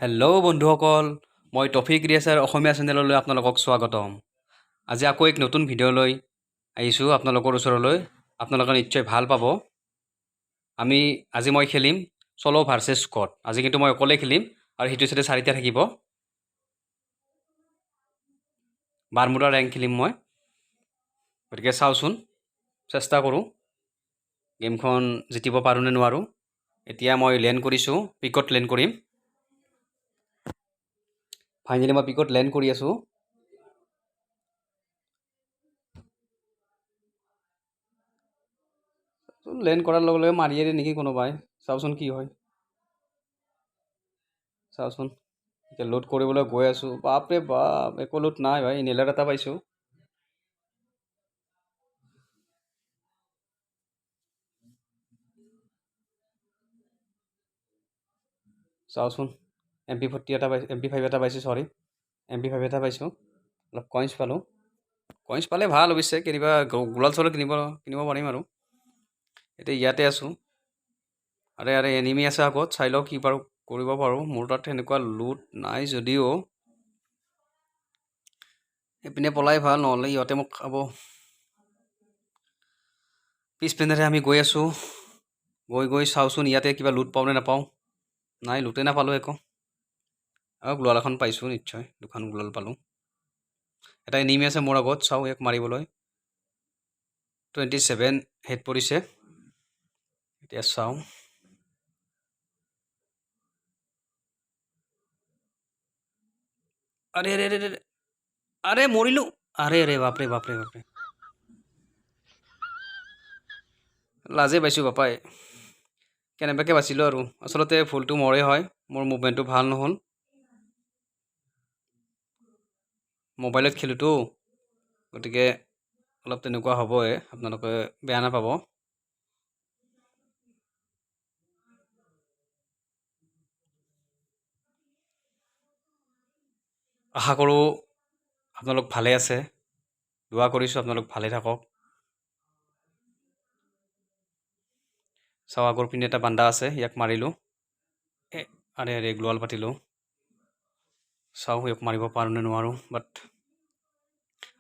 Hello' বন্ধুসকল, মই টফিক ৰিয়াছাৰ অসমীয়া চেনেললৈ আপোনালোকক স্বাগতম। আজি আকৌ এক নতুন ভিডিঅ' লৈ আহিছোঁ আপোনালোকৰ ওচৰলৈ। আপোনালোকে নিশ্চয় ভাল পাব। আজি মই খেলিম চলো ভাৰ্চেছ স্কট। আজি কিন্তু মই অকলে খেলিম আৰু সিটো চাইডে 4টা থাকিব। বাৰমুডা ৰেংক খেলিম মই, গতিকে চাওঁচোন, চেষ্টা কৰোঁ গেমখন জিতিব পাৰোঁ নে নোৱাৰোঁ। এতিয়া মই লেণ্ড কৰিছোঁ, পিকত লেণ্ড কৰিম। ফাইনেলি মই পিকত লেণ্ড কৰি আছোঁ। লেণ্ড কৰাৰ লগে লগে মাৰিয়ে দিয়ে নেকি কোনোবাই, চাওঁচোন কি হয়। চাওঁচোন, এতিয়া লোড কৰিবলৈ গৈ আছোঁ। বাপৰে বাপ, একো লোড নাই ভাই, নেলাৰ এটা পাইছোঁ। চাওঁচোন, MP40 এটা পাইছোঁ, MP5 এটা পাইছোঁ, চৰি MP5 এটা পাইছোঁ। অলপ কইন্স পালোঁ। কইন্স পালে ভাল অৱশ্যে, কেতিয়াবা গোলাল চোলাল কিনিব পাৰিম আৰু। এতিয়া ইয়াতে আছোঁ। আৰে এনিমি আছে আগত, চাই লওঁ কি কৰিব পাৰোঁ। মোৰ তাত সেনেকুৱা লুট নাই যদিও এইপিনে পলাই ভাল, নহ'লে ইহঁতে মোক খাব। পিছপিনেৰে আমি গৈ আছোঁ। গৈ চাওঁচোন ইয়াতে কিবা লুট পাওঁ নে নাপাওঁ। নাই, লুটে নাপালোঁ একো। গ্লোৱাল এখন পাইছোঁ নিশ্চয়, 2খন গ্লোৱাল পালোঁ। এটা এনিমি আছে মোৰ আগত, চাওঁ ইয়াক মাৰিবলৈ। 27 হেড পৰিছে। এতিয়া চাওঁ, আৰে মৰিলোঁ। আৰে বাপৰে বাপৰে বাপৰে, লাজে পাইছোঁ বাপাই। কেনেবাকৈ বাচিলোঁ আৰু। আচলতে ভুলটো মোৰে হয়, মোৰ মুভমেণ্টটো ভাল নহ'ল। মোবাইলত খেলোঁতো, গতিকে অলপ তেনেকুৱা হ'বই, আপোনালোকে বেয়া নাপাব। আশা কৰোঁ আপোনালোক ভালে আছে, দোৱা কৰিছোঁ আপোনালোক ভালে থাকক। চাওঁ, আগৰ পিনে এটা বান্দা আছে, ইয়াক মাৰিলোঁ। আৰে গ্লোৱাল পাতিলোঁ। চাওঁ ইয়াক মাৰিব পাৰোঁ নে নোৱাৰোঁ। বাট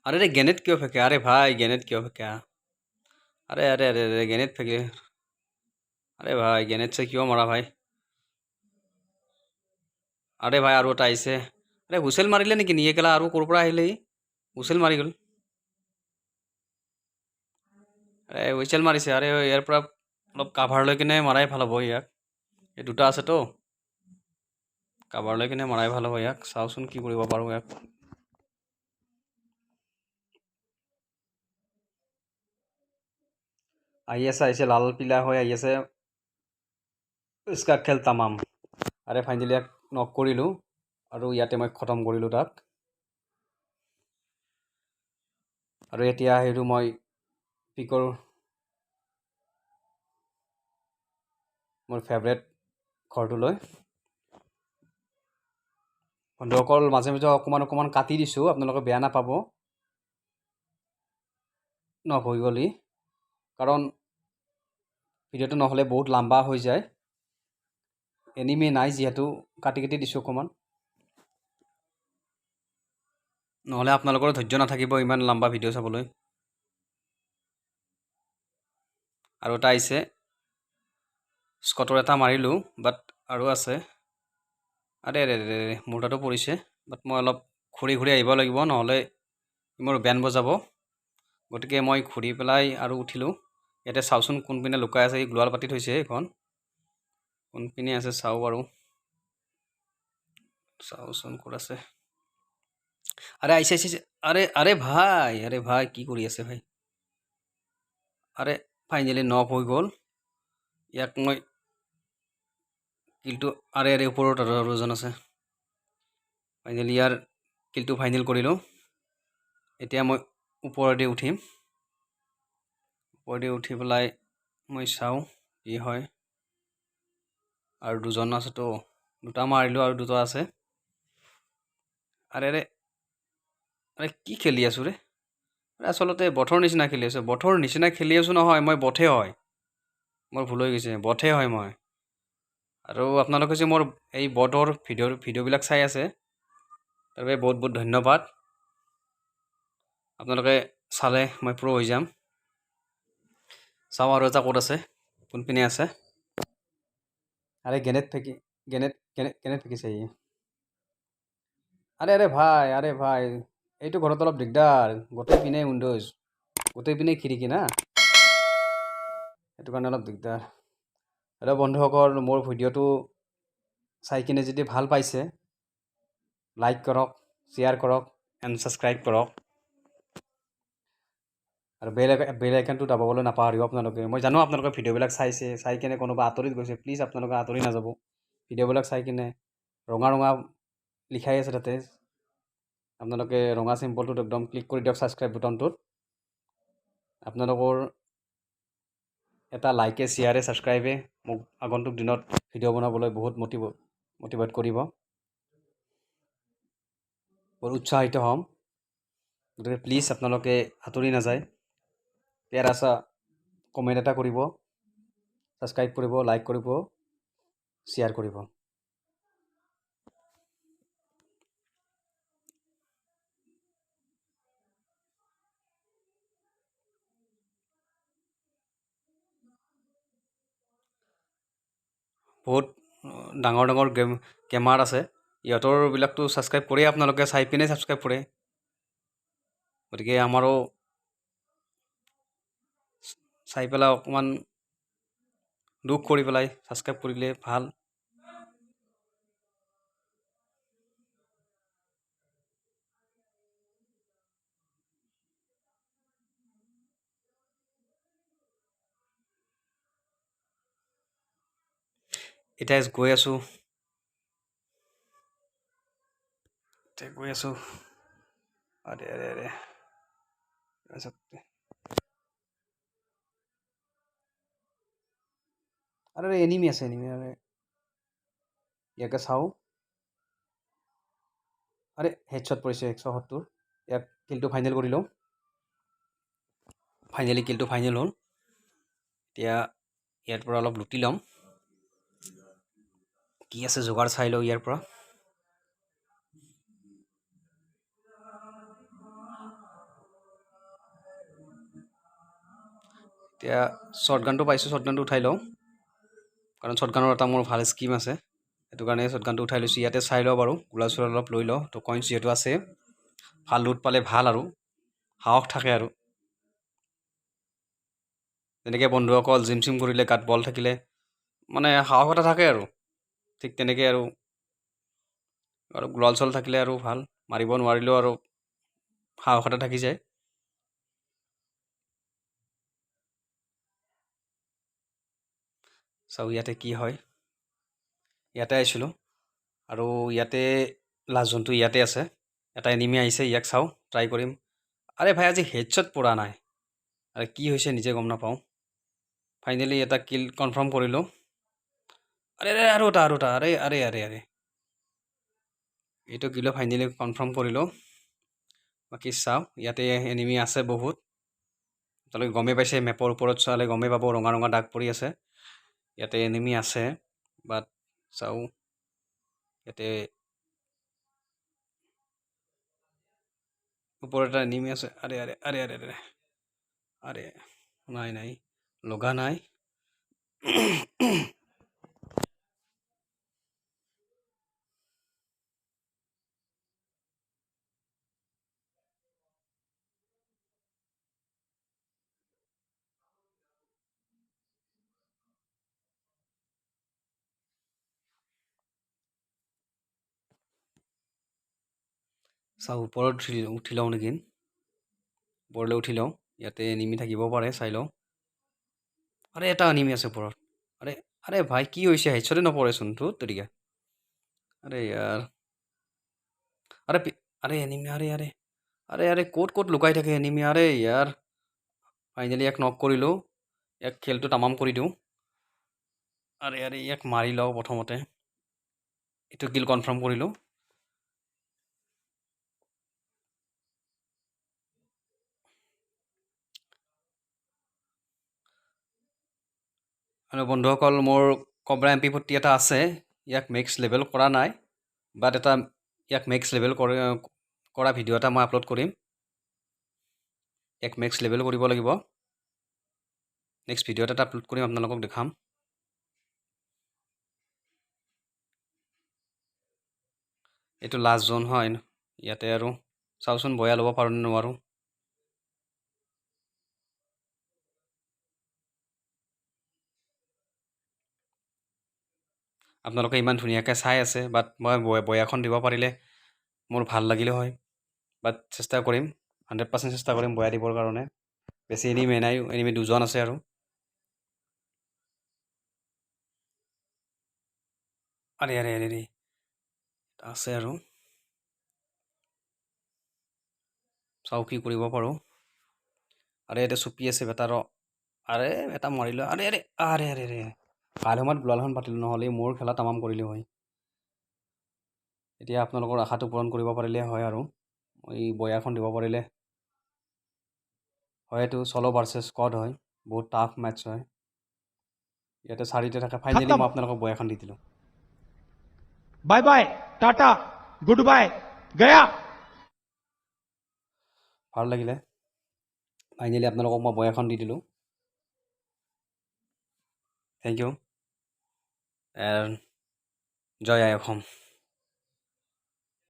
আৰে গ্ৰেনেড কিয় ফেকে? আৰে ভাই, গ্ৰেনেড কিয় ফেকা? আৰে গ্ৰেনেড ফেকে। আৰে ভাই, গ্ৰেনেড চাই কিয় মাৰা ভাই? আৰে ভাই, আৰু এটা আহিছে। আৰে হুইচেল মাৰিলে নেকি? নিয়ে কেলা আৰু ক'ৰ পৰা আহিলে? হুইচেল মাৰি গ'ল। হুইচেল মাৰিছে। আৰে ইয়াৰ পৰা অলপ কাভাৰ লৈ কিনে মাৰাই ভাল হ'ব ইয়াক। এই দুটা আছেতো, কাভাৰ লৈ কিনে মাৰাই ভাল হ'ব ইয়াক। চাওঁচোন কি কৰিব পাৰোঁ ইয়াক। আহিছে, লাল পিলা হৈ আহি আছে। ইচকা খেল তামাম। আৰে ফাইনেলি ইয়াক নক কৰিলোঁ আৰু ইয়াতে মই খতম কৰিলোঁ তাক। আৰু এতিয়া আহিলোঁ মই পিকৰ মোৰ ফেভৰেট ঘৰটোলৈ। বন্ধুসকল, মাজে মাজে অকণমান কাটি দিছোঁ, আপোনালোকে বেয়া নাপাব। নক হৈ গ'লি, কাৰণ ভিডিঅ'টো নহ'লে বহুত লাম্বা হৈ যায়। এনিমে নাই যিহেতু কাটি দিছোঁ অকণমান, নহ'লে আপোনালোকৰ ধৈৰ্য নাথাকিব ইমান লাম্বা ভিডিঅ' চাবলৈ। আৰু এটা আহিছে, স্কটৰ এটা মাৰিলোঁ, বাট আৰু আছে। আৰে মোৰ তাতো পৰিছে, বাট মই অলপ ঘূৰি আহিব লাগিব, নহ'লে মোৰ বেন বজাব। গতিকে মই ঘূৰি পেলাই আৰু উঠিলোঁ। ইয়াতে চাওঁচোন কোনপিনে লুকাই আছে। এই গ্লোৱাল পাতি থৈছে এইখন, কোনপিনে আছে চাওঁ বাৰু। চাওঁচোন ক'ত আছে। আৰে আহিছে। আৰে ভাই কি কৰি আছে ভাই? আৰে ফাইনেলি নক হৈ গ'ল। ইয়াক মই কিলটো, আৰে ওপৰত আৰু এজন আছে। ফাইনেলি ইয়াৰ কিলটো ফাইনেল কৰিলোঁ। এতিয়া মই ওপৰেদি উঠিম। ওপৰেদি উঠি পেলাই মই চাওঁ কি হয়। আৰু দুজন আছেতো, দুটা মাৰিলোঁ আৰু দুটা আছে। আৰে কি খেলি আছোঁ ৰে? আচলতে বথৰ নিচিনা খেলি আছোঁ। বথৰ নিচিনা খেলি আছোঁ নহয়, মই বথে হয়। মোৰ ভুল হৈ গৈছে, বথে হয় মই। আৰু আপোনালোকে যে মোৰ এই বটৰ ভিডিঅ'বিলাক চাই আছে তাৰ বাবে বহুত বহুত ধন্যবাদ। আপোনালোকে চালে মই প্ৰ' হৈ যাম। চাওঁ আৰু এটা ক'ত আছে, কোনপিনে আছে। আৰে গেনেট ফেঁকিছে ই। আৰে ভাই এইটো ঘৰত অলপ দিগদাৰ, গোটেই পিনে উইণ্ডোজ, গোটেই পিনে খিৰিকী না, সেইটো কাৰণে অলপ দিগদাৰ। হেল্ল' বন্ধুসকল, মোৰ ভিডিঅ'টো চাই কিনে যদি ভাল পাইছে, লাইক কৰক, শ্বেয়াৰ কৰক এণ্ড ছাবস্ক্ৰাইব কৰক। আৰু বেল আইকনটো দাবাবলৈ নাপাহৰিব আপোনালোকে। মই জানো আপোনালোকে ভিডিঅ'বিলাক চাই কিনে কোনোবা আঁতৰি গৈছে, প্লিজ আপোনালোকে আঁতৰি নাযাব। ভিডিঅ'বিলাক চাই কিনে ৰঙা লিখাই আছে তাতে, আপোনালোকে ৰঙা চিম্বলটোত একদম ক্লিক কৰি দিয়ক ছাবস্ক্ৰাইব বুটামটোত। আপোনালোকৰ এটা লাইকে, শ্বেয়াৰে, ছাবস্ক্ৰাইবে মোক আগন্তুক দিনত ভিডিঅ' বনাবলৈ বহুত মটিভেট কৰিব, বহুত উৎসাহিত হ'ম। গতিকে প্লিজ আপোনালোকে আঁতৰি নাযায়, পেৰাচা কমেণ্ট এটা কৰিব, ছাবস্ক্ৰাইব কৰিব, লাইক কৰিব, শ্বেয়াৰ কৰিব। বহুত ডাঙৰ ডাঙৰ গেমাৰ আছে, ইহঁতৰবিলাকতো ছাবস্ক্ৰাইব কৰি আপোনালোকে চাই পিনে ছাবস্ক্ৰাইব কৰে। গতিকে আমাৰো চাই পেলাই অকণমান দুখ কৰি পেলাই ছাবস্ক্ৰাইব কৰিলে ভাল। এতিয়া গৈ আছোঁ, আৰে এনিমি আছে, আৰে ইয়াকে চাওঁ। আৰে হেডশ্বট পৰিছে 170। ইয়াক কিলটো ফাইনেল কৰি লওঁ। ফাইনেলি কিলটো ফাইনেল হ'ল। এতিয়া ইয়াৰ পৰা অলপ লুটি ল'ম, কি আছে যোগাৰ চাই লওঁ ইয়াৰ পৰা। এতিয়া শ্বৰ্টগানটো পাইছোঁ, শ্বৰ্টগানটো উঠাই লওঁ, কাৰণ শ্বৰ্টগানৰ এটা মোৰ ভাল স্কিম আছে, সেইটো কাৰণে শ্বৰ্টগানটো উঠাই লৈছোঁ। ইয়াতে চাই লওঁ বাৰু, গোলা চোলা অলপ লৈ লওঁ, তো কইনছ যিহেতু আছে, ভাল লুট পালে ভাল আৰু সাহস থাকে আৰু। যেনেকৈ বন্ধুসকল জিম চিম কৰিলে গাত বল থাকিলে মানে সাহস এটা থাকে আৰু, ঠিক তেনেকৈ আৰু গোলাল চল থাকিলে আৰু ভাল, মাৰিব নোৱাৰিলেও আৰু সাহস এটা থাকি যায়। চাওঁ ইয়াতে কি হয়। ইয়াতে আহিছিলোঁ আৰু ইয়াতে লাষ্ট জোনটো ইয়াতে আছে, এটা এনিমি আহিছে, ইয়াক চাওঁ, ট্ৰাই কৰিম। আৰে ভাই আজি হেডশ্বট পৰা নাই, আৰে কি হৈছে নিজে গম নাপাওঁ। ফাইনেলি এটা কিল কনফাৰ্ম কৰিলোঁ। আৰু এটা আৰে এইটো কিলো ফাইনেলি কনফাৰ্ম কৰিলোঁ। বাকী চাওঁ, ইয়াতে এনিমি আছে বহুত, আপোনালোকে গমেই পাইছে, মেপৰ ওপৰত চালে গমেই পাব ৰঙা ৰঙা দাগ পৰি আছে, ইয়াতে এনিমি আছে। বাট চাওঁ, ইয়াতে ওপৰত এটা এনিমি আছে। আৰে নাই লগা নাই। চাওঁ ওপৰত উঠি লওঁ নেকি, ওপৰলৈ উঠি লওঁ, ইয়াতে এনিমি থাকিব পাৰে, চাই লওঁ। আৰে এটা এনিমি আছে ওপৰত। আৰে ভাই কি হৈছে, হেডশ্বটে নপৰেচোন তো তৰিকা। আৰে ইয়াৰ, এনিমি, ক'ত লুকাই থাকে এনিমি। আৰে ইয়াৰ, ফাইনেলি ইয়াক নক কৰিলোঁ, ইয়াক খেলটো তামাম কৰি দিওঁ। আৰে ইয়াক মাৰি লওঁ প্ৰথমতে, এইটো কিল কনফাৰ্ম কৰিলোঁ। আৰু বন্ধুসকল, মোৰ কব্ৰা MP40 এটা আছে, ইয়াক মেক্স লেভেল কৰা নাই, বাট এটা ইয়াক মেক্স লেভেল কৰা ভিডিঅ' এটা মই আপলোড কৰিম। ইয়াক মেক্স লেভেল কৰিব লাগিব। নেক্সট ভিডিঅ'ত এটা আপলোড কৰিম, আপোনালোকক দেখাম। এইটো লাষ্ট জোন হয়, ইয়াতে আৰু চাওচোন বয়া ল'ব পাৰোঁ নে নোৱাৰোঁ। আপোনালোকে ইমান ধুনীয়াকৈ চাই আছে, বাট মই বয়াখন দিব পাৰিলে মোৰ ভাল লাগিলে হয়। বাট চেষ্টা কৰিম, 100% চেষ্টা কৰিম বয়া দিবৰ কাৰণে। বেছি এনিমে নাই, এনিমে 2জন আছে আৰু। আৰে আৰে আৰে আৰে আছে আৰু। চাওঁ কি কৰিব পাৰোঁ। আৰে এটা চুপি আছে বেটাৰ। আৰে এটা মাৰিলোঁ। আৰে আৰে আৰে আৰে আৰে কাইলৈ সময়ত গ্লোৱালখন পাতিলোঁ, নহ'লে মোৰ খেলা তামাম কৰিলে হয়। এতিয়া আপোনালোকৰ আশাটো পূৰণ কৰিব পাৰিলে হয় আৰু এই বয়াখন দিব পাৰিলে হয়। এইটো চলো ভাৰ্চেছ স্কোৱাড হয়, বহুত টাফ মেটচ হয়। ইয়াতে 4টা থাকে। ফাইনেলি মই আপোনালোকক বয়াখন দি দিলোঁ। Bye bye tata goodbye गया। ভাল লাগিলে, ফাইনেলি আপোনালোকক মই বয়াখন দি দিলোঁ। থেংক ইউ এণ্ড জয় আই অসম।